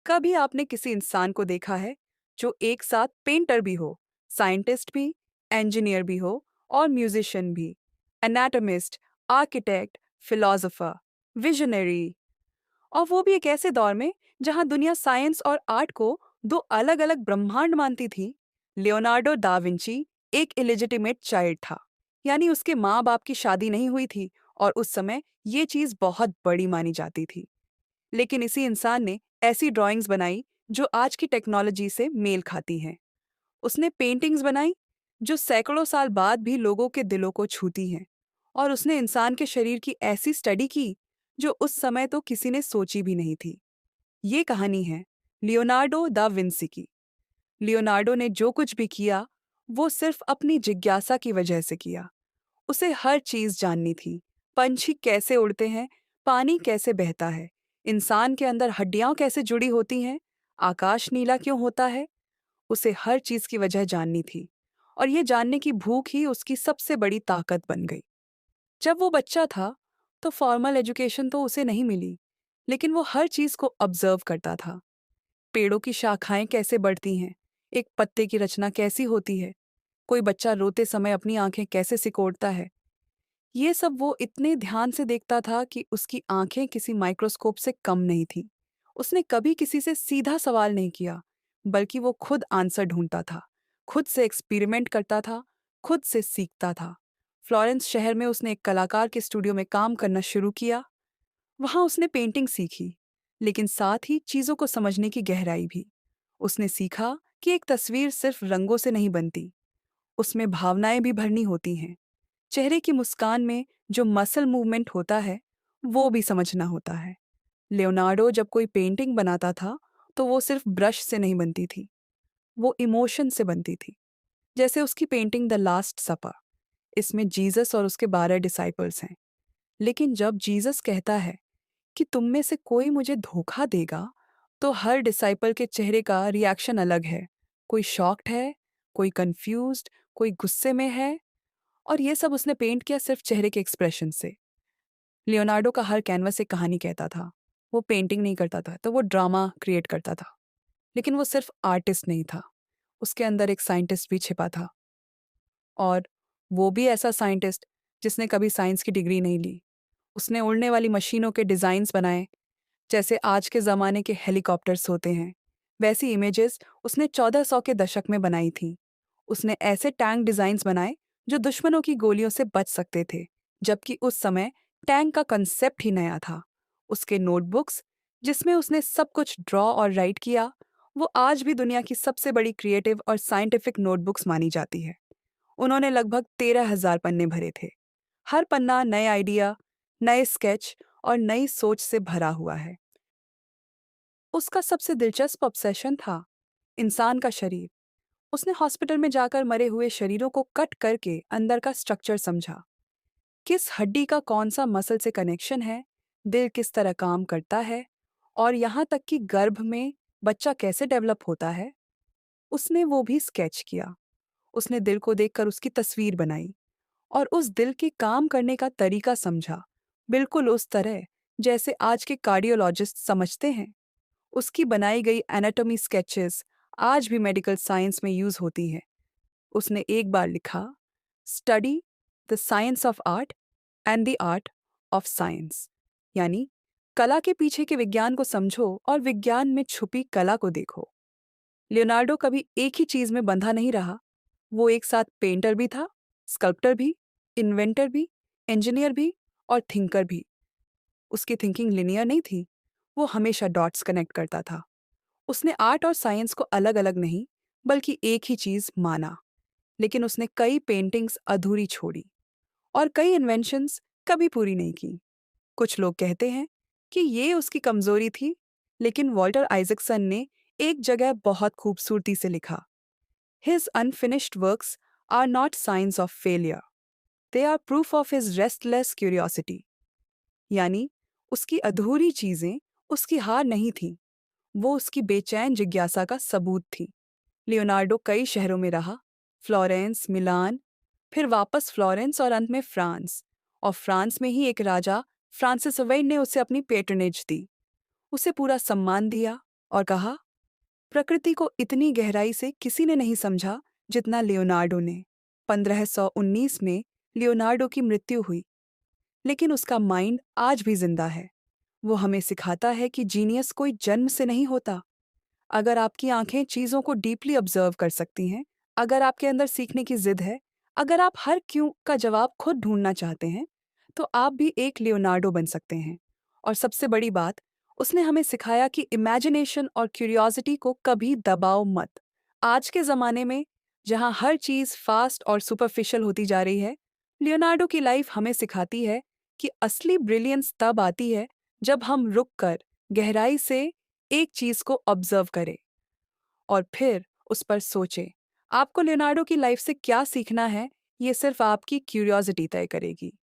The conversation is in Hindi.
कभी आपने किसी इंसान को देखा है जो एक साथ पेंटर भी हो, साइंटिस्ट भी, इंजीनियर भी हो और म्यूजिशियन भी, एनाटॉमिस्ट, आर्किटेक्ट, फिलोसोफर, विजनरी, और वो भी एक ऐसे दौर में जहां दुनिया साइंस और आर्ट को दो अलग अलग ब्रह्मांड मानती थी। लियोनार्डो दा विंची एक इलिजिटिमेट चाइल्ड था, यानी उसके माँ बाप की शादी नहीं हुई थी और उस समय ये चीज़ बहुत बड़ी मानी जाती थी। लेकिन इसी इंसान ने ऐसी ड्राइंग्स बनाई जो आज की टेक्नोलॉजी से मेल खाती हैं। उसने पेंटिंग्स बनाई जो सैकड़ों साल बाद भी लोगों के दिलों को छूती हैं। और उसने इंसान के शरीर की ऐसी स्टडी की जो उस समय तो किसी ने सोची भी नहीं थी। ये कहानी है लियोनार्डो दा विंसी की। लियोनार्डो ने जो कुछ भी किया वो सिर्फ अपनी जिज्ञासा की वजह से किया। उसे हर चीज जाननी थी। पंछी कैसे उड़ते हैं, पानी कैसे बहता है, इंसान के अंदर हड्डियां कैसे जुड़ी होती हैं, आकाश नीला क्यों होता है। उसे हर चीज की वजह जाननी थी और ये जानने की भूख ही उसकी सबसे बड़ी ताकत बन गई। जब वो बच्चा था तो फॉर्मल एजुकेशन तो उसे नहीं मिली, लेकिन वो हर चीज को ऑब्जर्व करता था। पेड़ों की शाखाएं कैसे बढ़ती हैं, एक पत्ते की रचना कैसी होती है, कोई बच्चा रोते समय अपनी आंखें कैसे सिकोड़ता है। ये सब वो इतने ध्यान से देखता था कि उसकी आंखें किसी माइक्रोस्कोप से कम नहीं थी। उसने कभी किसी से सीधा सवाल नहीं किया, बल्कि वो खुद आंसर ढूंढता था, खुद से एक्सपेरिमेंट करता था, खुद से सीखता था। फ्लोरेंस शहर में उसने एक कलाकार के स्टूडियो में काम करना शुरू किया। वहां उसने पेंटिंग सीखी, लेकिन साथ ही चीजों को समझने की गहराई भी। उसने सीखा कि एक तस्वीर सिर्फ रंगों से नहीं बनती, उसमें भावनाएं भी भरनी होती हैं। चेहरे की मुस्कान में जो मसल मूवमेंट होता है वो भी समझना होता है। लियोनार्डो जब कोई पेंटिंग बनाता था तो वो सिर्फ ब्रश से नहीं बनती थी, वो इमोशन से बनती थी। जैसे उसकी पेंटिंग द लास्ट सपर, इसमें जीसस और उसके 12 डिसाइपल्स हैं। लेकिन जब जीसस कहता है कि तुम में से कोई मुझे धोखा देगा, तो हर डिसाइपल के चेहरे का रिएक्शन अलग है। कोई शॉक्ड है, कोई कंफ्यूज्ड, कोई गुस्से में है। और ये सब उसने पेंट किया सिर्फ चेहरे के एक्सप्रेशन से। लियोनार्डो का हर कैनवस एक कहानी कहता था। वो पेंटिंग नहीं करता था तो वो ड्रामा क्रिएट करता था। लेकिन वो सिर्फ आर्टिस्ट नहीं था, उसके अंदर एक साइंटिस्ट भी छिपा था। और वो भी ऐसा साइंटिस्ट जिसने कभी साइंस की डिग्री नहीं ली। उसने उड़ने वाली मशीनों के डिज़ाइंस बनाए, जैसे आज के ज़माने के हेलीकॉप्टर्स होते हैं। वैसी इमेजेस उसने 1400 के दशक में बनाई थी। उसने ऐसे टैंक डिज़ाइंस बनाए जो दुश्मनों की गोलियों से बच सकते थे, जबकि उस समय टैंक का कंसेप्ट ही नया था। उसके नोटबुक्स, जिसमें उसने सब कुछ ड्रॉ और राइट किया, वो आज भी दुनिया की सबसे बड़ी क्रिएटिव और साइंटिफिक नोटबुक्स मानी जाती है। उन्होंने लगभग 13,000 पन्ने भरे थे। हर पन्ना नए आइडिया, नए स्केच और नई सोच से भरा हुआ है। उसका सबसे दिलचस्प ऑब्सेशन था इंसान का शरीर। उसने हॉस्पिटल में जाकर मरे हुए शरीरों को कट करके अंदर का स्ट्रक्चर समझा। किस हड्डी का कौन सा मसल से कनेक्शन है, दिल किस तरह काम करता है, और यहाँ तक कि गर्भ में बच्चा कैसे डेवलप होता है। उसने वो भी स्केच किया। उसने दिल को देखकर उसकी तस्वीर बनाई और उस दिल के काम करने का तरीका समझा, बिल्कुल उस तरह जैसे आज के कार्डियोलॉजिस्ट समझते हैं। उसकी बनाई गई एनाटॉमी स्केचेस आज भी मेडिकल साइंस में यूज होती है। उसने एक बार लिखा, study the science of art and the art of science, यानी कला के पीछे के विज्ञान को समझो और विज्ञान में छुपी कला को देखो। लियोनार्डो कभी एक ही चीज में बंधा नहीं रहा। वो एक साथ पेंटर भी था, स्कल्प्टर भी, इन्वेंटर भी, इंजीनियर भी और थिंकर भी। उसकी थिंकिंग लिनियर नहीं थी, वो हमेशा डॉट्स कनेक्ट करता था। उसने आर्ट और साइंस को अलग अलग नहीं, बल्कि एक ही चीज माना। लेकिन उसने कई पेंटिंग्स अधूरी छोड़ी और कई इन्वेंशंस कभी पूरी नहीं की। कुछ लोग कहते हैं कि ये उसकी कमजोरी थी, लेकिन वॉल्टर आइजकसन ने एक जगह बहुत खूबसूरती से लिखा, His unfinished works are not signs of failure. They are proof of his restless curiosity. यानी उसकी अधूरी चीजें उसकी हार नहीं थी, वो उसकी बेचैन जिज्ञासा का सबूत थी। लियोनार्डो कई शहरों में रहा, फ्लोरेंस, मिलान, फिर वापस फ्लोरेंस और अंत में फ्रांस। और फ्रांस में ही एक राजा फ्रांसिस अवेड ने उसे अपनी पेट्रनेज दी, उसे पूरा सम्मान दिया। और कहा, प्रकृति को इतनी गहराई से किसी ने नहीं समझा जितना लियोनार्डो ने। 1519 में लियोनार्डो की मृत्यु हुई, लेकिन उसका माइंड आज भी जिंदा है। वो हमें सिखाता है कि जीनियस कोई जन्म से नहीं होता। अगर आपकी आंखें चीज़ों को डीपली ऑब्जर्व कर सकती हैं, अगर आपके अंदर सीखने की जिद है, अगर आप हर क्यों का जवाब खुद ढूंढना चाहते हैं, तो आप भी एक लियोनार्डो बन सकते हैं। और सबसे बड़ी बात, उसने हमें सिखाया कि इमेजिनेशन और क्यूरियोसिटी को कभी दबाओ मत। आज के ज़माने में, जहाँ हर चीज़ फास्ट और सुपरफिशियल होती जा रही है, लियोनार्डो की लाइफ हमें सिखाती है कि असली ब्रिलियंस तब आती है जब हम रुक कर गहराई से एक चीज़ को ऑब्जर्व करें और फिर उस पर सोचें। आपको लियोनार्डो की लाइफ से क्या सीखना है, ये सिर्फ आपकी क्यूरियोसिटी तय करेगी।